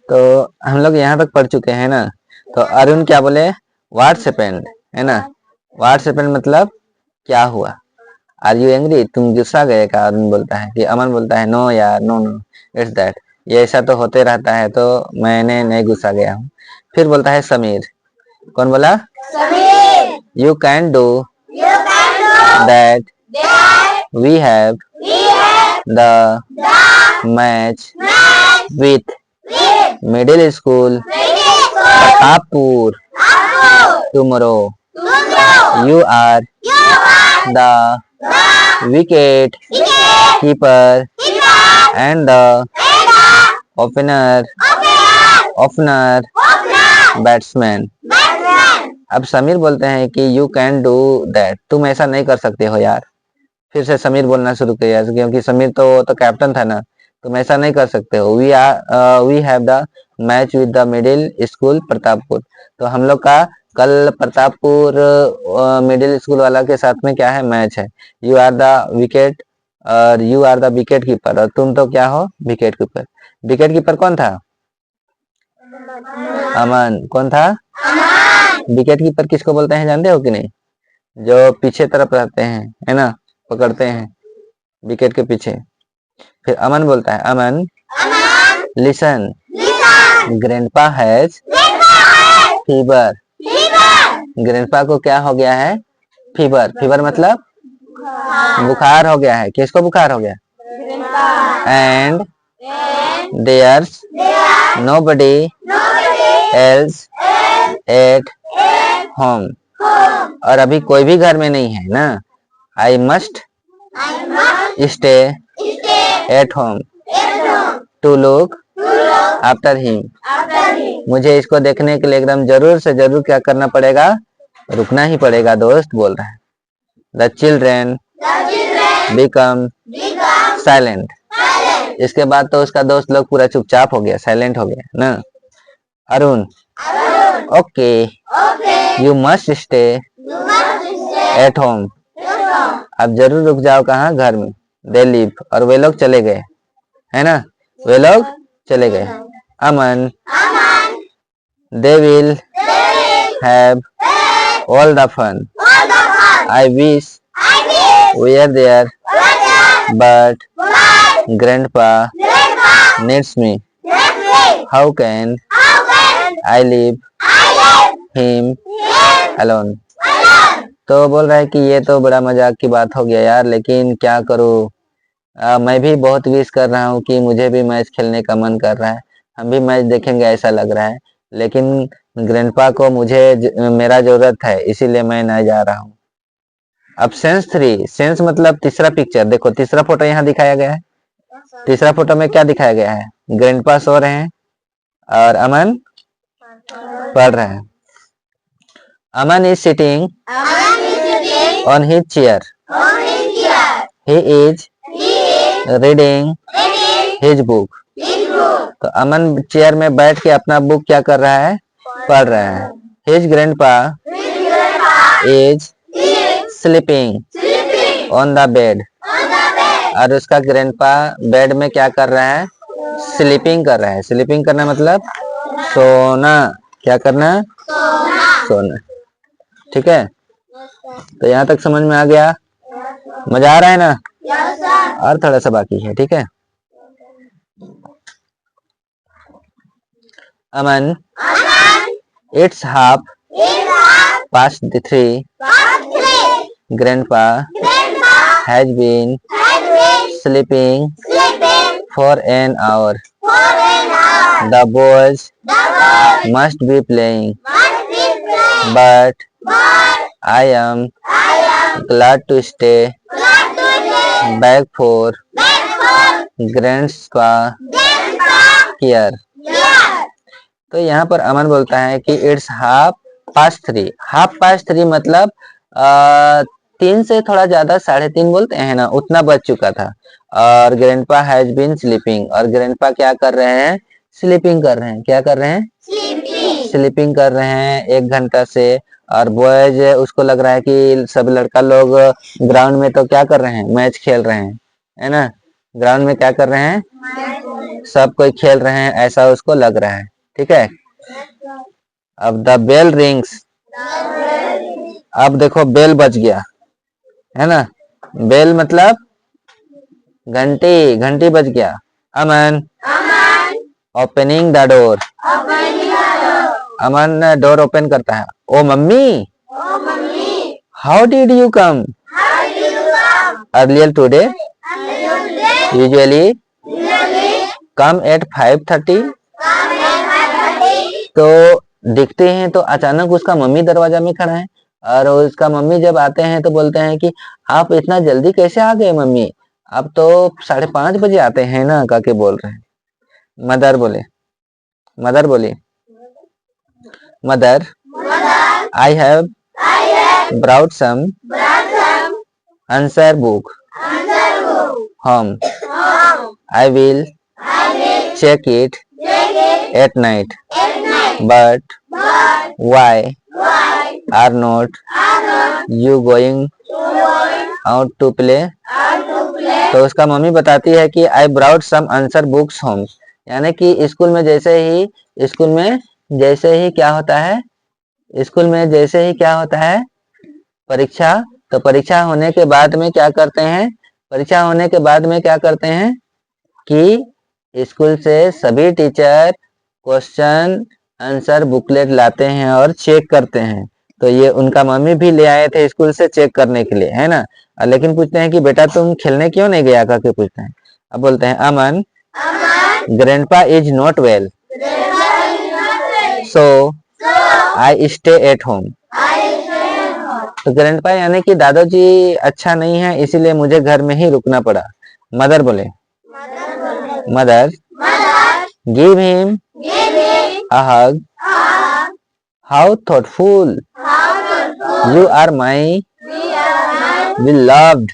तो हम लोग यहाँ तक पढ़ चुके हैं ना। तो अरुण क्या बोले, व्हाट्स हैपेंड, है ना। व्हाट्स हैपेंड मतलब क्या हुआ। आर यू एंग्री, तुम गुस्सा गए क्या, अरुण बोलता है। कि अमन बोलता है नो यार, नो नो इट्स दैट, ये ऐसा तो होते रहता है, तो मैंने नहीं गुस्सा गया हूँ। फिर बोलता है समीर, कौन बोला, Sameer, you can do that we have the match with middle school Pratappur tomorrow, you are the wicket keeper and the opener batsman। अब समीर बोलते हैं कि you can do that, तुम ऐसा नहीं कर सकते हो यार। फिर से समीर बोलना शुरू किया, क्योंकि समीर तो कैप्टन था ना, तुम ऐसा नहीं कर सकते हो। We have the match with the middle school Pratappur, तो हम लोग का कल प्रतापपुर मिडिल स्कूल वाला के साथ में क्या है, मैच है। यू आर द विकेट, और you are the wicket keeper, और तुम तो क्या हो, विकेट कीपर। विकेट कीपर कौन था, अमन। कौन था, विकेट कीपर किसको बोलते हैं जानते हो कि नहीं, जो पीछे तरफ रहते हैं, है ना, पकड़ते हैं विकेट के पीछे। फिर अमन बोलता है, Aman listen, grandpa has fever, grandpa को क्या हो गया है, फीवर। फीवर मतलब बुखार हो गया है। किसको बुखार हो गया, and there's nobody else at home, और अभी कोई भी घर में नहीं है ना। I must stay at home to look after him, मुझे इसको देखने के लिए एकदम जरूर से जरूर क्या करना पड़ेगा, रुकना ही पड़ेगा दोस्त, बोल रहा है। द चिल्ड्रेन बिकम साइलेंट, इसके बाद तो उसका दोस्त लोग पूरा चुपचाप हो गया, साइलेंट हो गया ना। Arun, okay you must stay at home, अब जरूर रुक जाओ, कहाँ, घर में। दे लीव, और वे लोग चले गए, है ना, वे लोग चले गए। Aman, they will have all the fun, I wish we are there but grandpa needs me, how can I leave him alone। तो बोल रहा है कि ये तो बड़ा मजाक की बात हो गया यार, लेकिन क्या करूँ, मैं भी बहुत विश कर रहा हूँ कि मुझे भी मैच खेलने का मन कर रहा है, हम भी मैच देखेंगे ऐसा लग रहा है, लेकिन ग्रैंडपा को मेरा जरूरत है, इसीलिए मैं नहीं जा रहा हूँ। अब सेंस 3, सेंस मतलब तीसरा पिक्चर, देखो तीसरा फोटो यहाँ दिखाया गया है। तीसरा फोटो में क्या दिखाया गया है, ग्रैंडपा सो रहे हैं और अमन पढ़ रहे हैं। Aman is sitting on his chair, he is reading his book, तो अमन चेयर में बैठ के अपना बुक क्या कर रहा है, पढ़ रहा है। His grandpa is sleeping on the bed, और उसका ग्रैंडपा बेड में क्या कर रहा है, स्लीपिंग कर रहा है। स्लीपिंग करना मतलब सोना, क्या करना, सोना। ठीक है, तो यहाँ तक समझ में आ गया, मजा आ रहा है ना, और थोड़ा सा बाकी है। ठीक है, Aman, it's half past 3, grandpa has been sleeping for an hour, the boys must be playing, but I am glad to stay back for grandpa care। तो यहाँ पर अमन बोलता है कि it's half past 3, half past 3 मतलब 3 से थोड़ा ज्यादा, 3:30 बोलते हैं ना, उतना बज चुका था। और ग्रैंडपा हैज बीन स्लीपिंग, और ग्रैंडपा क्या कर रहे हैं, स्लीपिंग कर रहे हैं। क्या कर रहे हैं, स्लीपिंग कर रहे हैं 1 घंटा से। और बॉयज उसको लग रहा है कि सब लड़का लोग ग्राउंड में तो क्या कर रहे हैं, मैच खेल रहे हैं, है ना, ग्राउंड में क्या कर रहे हैं, सब कोई खेल रहे हैं ऐसा उसको लग रहा है, ठीक है। अब द बेल रिंग्स, अब देखो बेल बज गया है ना, बेल मतलब घंटी, घंटी बज गया। Aman opening the door, Aman door open करता है। Oh mummy how did you come earlier today, usually come at 5:30। तो दिखते हैं तो अचानक उसका मम्मी दरवाजा में खड़ा है, और उसका मम्मी जब आते हैं तो बोलते हैं कि आप इतना जल्दी कैसे आ गए मम्मी, आप तो 5:30 बजे आते हैं ना, काके बोल रहे हैं। मदर बोले, मदर बोली, mother I have brought some answer book home, I will check it at night, but why are not you going out to play? तो उसका मम्मी बताती है कि I brought some answer books home, यानी कि school में जैसे ही क्या होता है, स्कूल में जैसे ही क्या होता है, परीक्षा, तो परीक्षा होने के बाद में क्या करते हैं, परीक्षा होने के बाद में क्या करते हैं कि स्कूल से सभी टीचर क्वेश्चन आंसर बुकलेट लाते हैं और चेक करते हैं। तो ये उनका मम्मी भी ले आए थे स्कूल से चेक करने के लिए, है ना। लेकिन पूछते हैं कि बेटा तुम खेलने क्यों नहीं गया, करके पूछते हैं। अब बोलते हैं Aman grandpa is not well, so I stay at home. तो ग्रैंडपा यानी कि दादाजी अच्छा नहीं है, इसीलिए मुझे घर में ही रुकना पड़ा। मदर बोले, mother give him a hug, how thoughtful, you are my beloved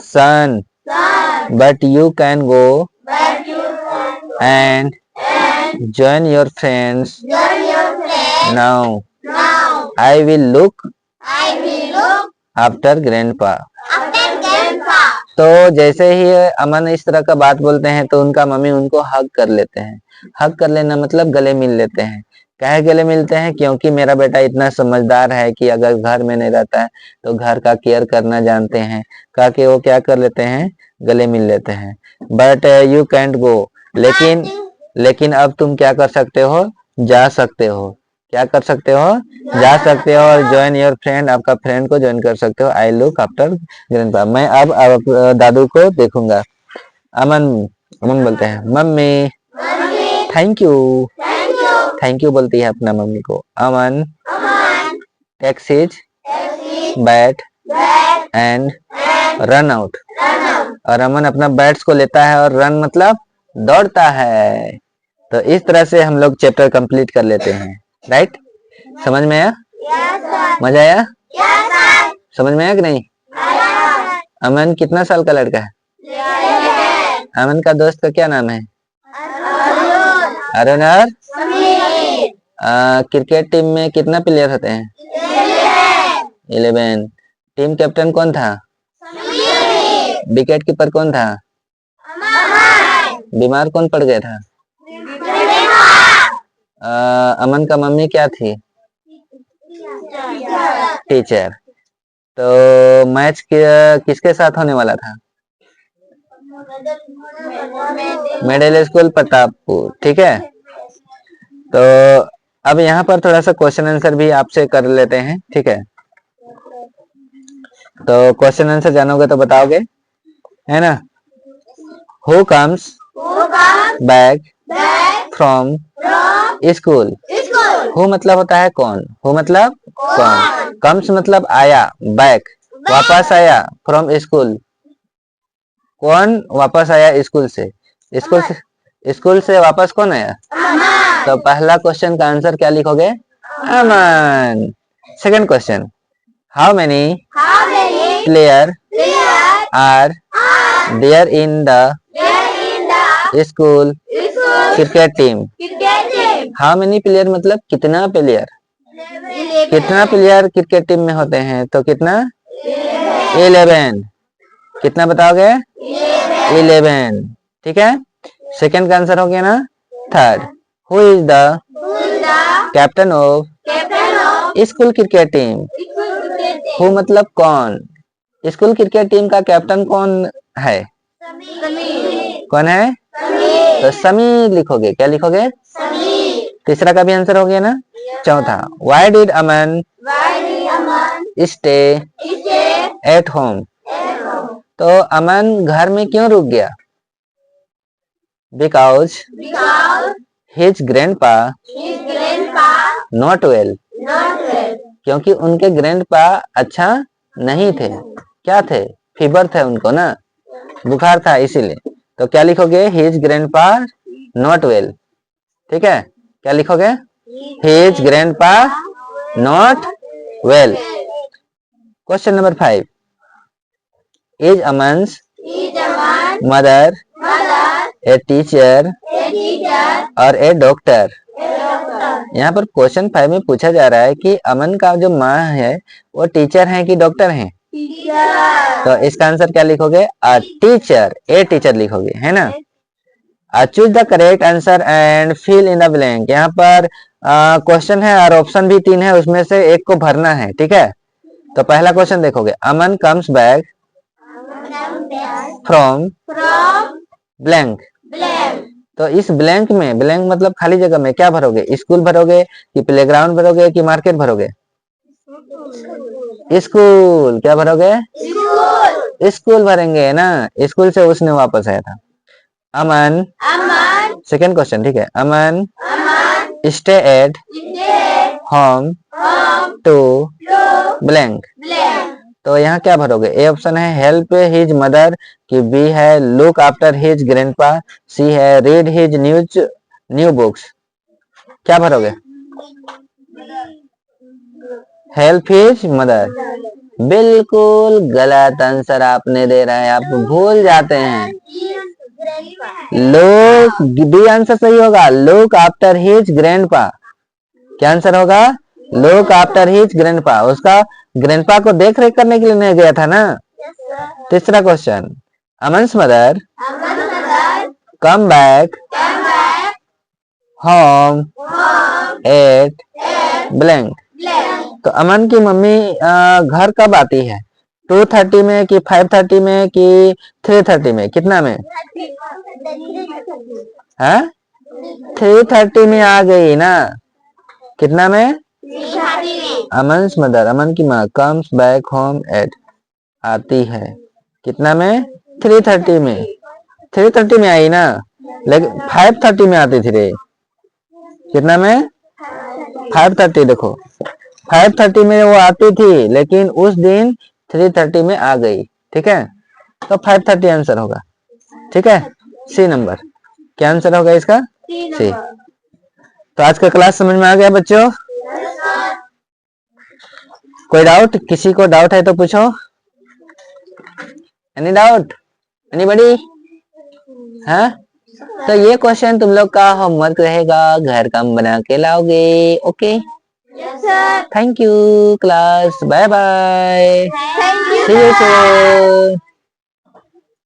son, but you can go and join your friends now, I will look after grandpa। तो जैसे ही अमन इस तरह का बात बोलते हैं तो उनका मम्मी उनको हग कर लेते हैं। हग कर लेना मतलब गले मिल लेते हैं। काहे गले मिलते हैं, क्योंकि मेरा बेटा इतना समझदार है कि अगर घर में नहीं रहता है तो घर का केयर करना जानते हैं, कहा कि वो क्या कर लेते हैं, गले मिल लेते हैं। बट यू कैंट गो, लेकिन अब तुम क्या कर सकते हो, जा सकते हो। क्या कर सकते हो, जा सकते हो, और ज्वाइन योर फ्रेंड, आपका फ्रेंड को ज्वाइन कर सकते हो। आई लुक आफ्टर ग्रैंडपा, मैं अब दादू को देखूंगा। अमन बोलते हैं मम्मी थैंक यू बोलती है अपना मम्मी को। Aman takes his bat and run out, और अमन अपना बैट्स को लेता है और रन मतलब दौड़ता है। तो इस तरह से हम लोग चैप्टर कंप्लीट कर लेते हैं। राइट, समझ में आया? मजा आया? समझ में आया कि नहीं? अमन कितना साल का लड़का है? अमन का दोस्त का क्या नाम है? अरुण। और क्रिकेट टीम में कितना प्लेयर होते हैं? 11। टीम कैप्टन कौन था? विकेट कीपर कौन था? बीमार कौन पड़ गया था? अमन का मम्मी क्या थी? टीचर। तो मैच किसके साथ होने वाला था? मिडिल स्कूल प्रतापपुर, ठीक है। तो अब यहाँ पर थोड़ा सा क्वेश्चन आंसर भी आपसे कर लेते हैं, ठीक है। तो क्वेश्चन आंसर जानोगे तो बताओगे, है ना। Who comes back from school. Who मतलब होता है कौन, हु मतलब कौन, कम्स मतलब आया, बैक वापस आया, फ्रॉम स्कूल कौन वापस आया स्कूल से, स्कूल से वापस कौन आया? तो पहला क्वेश्चन का आंसर क्या लिखोगे? Aman. Second question, how many player are there in the school cricket team. How many player मतलब कितना प्लेयर, कितना प्लेयर क्रिकेट टीम में होते हैं, तो कितना? 11। कितना बताओगे? 11। ठीक है, सेकंड का आंसर हो गया ना। Third, who is the captain of school cricket team. Who मतलब कौन, स्कूल क्रिकेट टीम का कैप्टन कौन है? कौन है? तो समीर लिखोगे। क्या लिखोगे? तीसरा का भी आंसर हो गया ना। चौथा, why did Aman stay at home. तो अमन घर में क्यों रुक गया? Because his grandpa not well. क्योंकि उनके ग्रैंडपा अच्छा नहीं थे। क्या थे? फीवर थे उनको ना, बुखार था इसीलिए। तो क्या लिखोगे? His grandpa not well. ठीक है, क्या लिखोगे? His grandpa not well. Question number 5, is Aman's mother a teacher और ए डॉक्टर। यहाँ पर क्वेश्चन 5 में पूछा जा रहा है कि अमन का जो माँ है वो टीचर है कि डॉक्टर है? तो इसका आंसर क्या लिखोगे? अ टीचर, ए टीचर लिखोगे, है ना। Choose the correct answer and fill in the blank. यहाँ पर क्वेश्चन है और ऑप्शन भी 3 है, उसमें से एक को भरना है। ठीक है, तो पहला क्वेश्चन देखोगे, अमन कम्स बैक फ्रॉम ब्लैंक। तो इस ब्लैंक में, ब्लैंक मतलब खाली जगह में क्या भरोगे? स्कूल भरोगे कि प्लेग्राउंड भरोगे कि मार्केट भरोगे? स्कूल। क्या भरोगे? स्कूल भरेंगे ना, स्कूल से उसने वापस आया था। अमन, सेकेंड क्वेश्चन, ठीक है, Aman stay at home to blank. तो यहाँ क्या भरोगे? ए ऑप्शन है हेल्प हिज मदर, कि बी है look after his grandpa, C है रीड हिज न्यू बुक्स। क्या भरोगे? Help his mother. बिल्कुल गलत आंसर आपने दे रहा है, आप भूल जाते हैं। लुक, बी आंसर सही होगा, लुक आफ्टर हिज ग्रैंडपा। क्या आंसर होगा? Look after his grandpa. उसका ग्रैंडपा को देख रेख करने के लिए नहीं गया था ना। तीसरा question, Aman's mother come back home at blank. तो अमन की मम्मी घर कब आती है? 2:30 में कि 5:30 में कि 3:30 में? कितना में? 3:30 में आ गई ना। कितना में? अमन्स मदर, अमन की माँ, कम्स बैक होम एट, आती है कितना में? 3:30 में। 3:30 में आई ना, लेकिन 5:30 में आती थी रे। कितना में? 5:30। देखो 5:30 में वो आती थी, लेकिन उस दिन 3:30 में आ गई। ठीक है, तो 5:30 आंसर होगा। ठीक है, सी नंबर। क्या आंसर होगा इसका? सी। तो आज का क्लास समझ में आ गया बच्चों? कोई डाउट? किसी को डाउट है तो पूछो। Any doubt? एनीबॉडी? हाँ, तो ये क्वेश्चन तुम लोग का होमवर्क रहेगा, घर काम बना के लाओगे। Okay, thank you class, bye bye, see you soon.